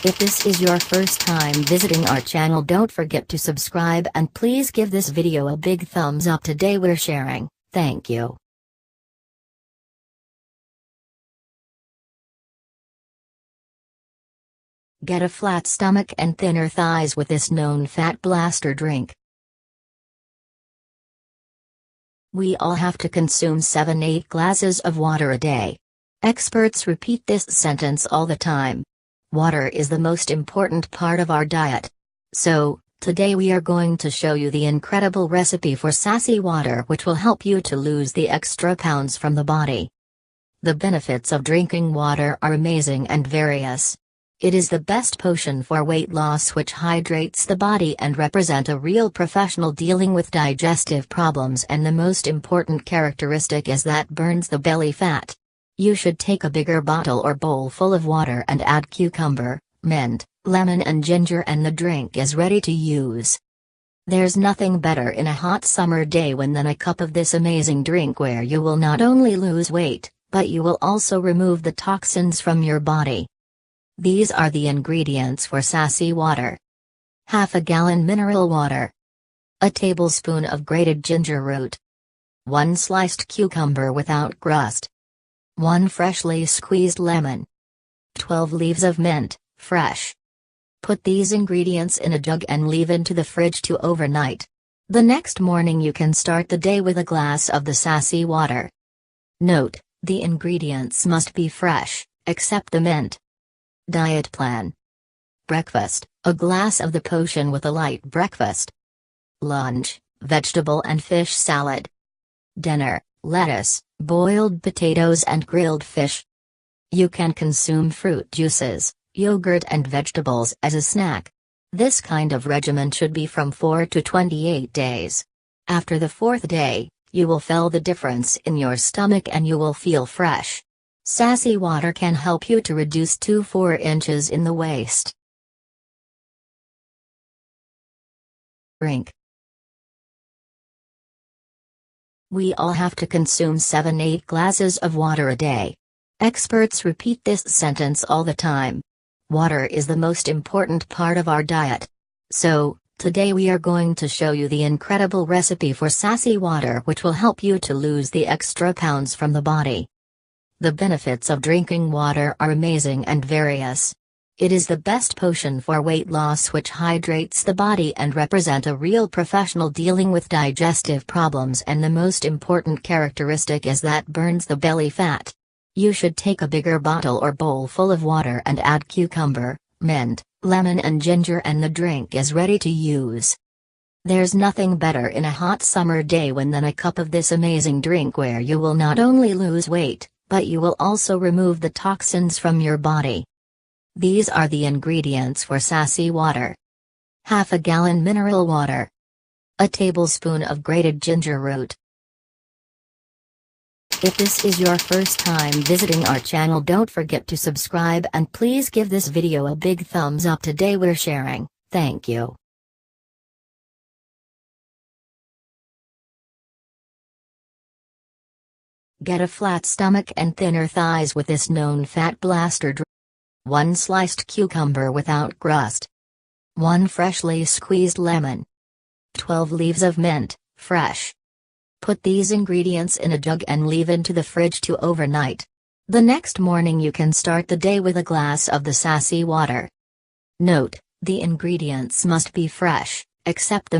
If this is your first time visiting our channel, don't forget to subscribe and please give this video a big thumbs up. Today we're sharing. Thank you. Get a flat stomach and thinner thighs with this known fat blaster drink. We all have to consume 7-8 glasses of water a day. Experts repeat this sentence all the time. Water is the most important part of our diet. So, today we are going to show you the incredible recipe for sassy water, which will help you to lose the extra pounds from the body. The benefits of drinking water are amazing and various. It is the best potion for weight loss, which hydrates the body and represent a real professional dealing with digestive problems, and the most important characteristic is that burns the belly fat. You should take a bigger bottle or bowl full of water and add cucumber, mint, lemon and ginger, and the drink is ready to use. There's nothing better in a hot summer day than a cup of this amazing drink, where you will not only lose weight, but you will also remove the toxins from your body. These are the ingredients for sassy water. Half a gallon mineral water. A tablespoon of grated ginger root. 1 sliced cucumber without crust. 1 freshly squeezed lemon. 12 leaves of mint, fresh. Put these ingredients in a jug and leave into the fridge to overnight. The next morning you can start the day with a glass of the sassy water. Note: the ingredients must be fresh, except the mint. Diet plan. Breakfast, a glass of the potion with a light breakfast. Lunch, vegetable and fish salad. Dinner, lettuce, boiled potatoes and grilled fish. You can consume fruit juices, yogurt and vegetables as a snack. This kind of regimen should be from 4 to 28 days. After the 4th day, you will feel the difference in your stomach and you will feel fresh. Sassy water can help you to reduce 2-4 inches in the waist. Drink. We all have to consume 7-8 glasses of water a day. Experts repeat this sentence all the time. Water is the most important part of our diet. So, today we are going to show you the incredible recipe for sassy water, which will help you to lose the extra pounds from the body. The benefits of drinking water are amazing and various. It is the best potion for weight loss, which hydrates the body and represent a real professional dealing with digestive problems, and the most important characteristic is that burns the belly fat. You should take a bigger bottle or bowl full of water and add cucumber, mint, lemon and ginger, and the drink is ready to use. There's nothing better in a hot summer day than a cup of this amazing drink, where you will not only lose weight, but you will also remove the toxins from your body. These are the ingredients for sassy water. Half a gallon mineral water. A tablespoon of grated ginger root. If this is your first time visiting our channel, don't forget to subscribe and please give this video a big thumbs up. Today we're sharing. Thank you. Get a flat stomach and thinner thighs with this known fat blaster drink. 1 sliced cucumber without crust. 1 freshly squeezed lemon. 12 leaves of mint, fresh. Put these ingredients in a jug and leave into the fridge to overnight. The next morning you can start the day with a glass of the sassy water. Note: the ingredients must be fresh, except the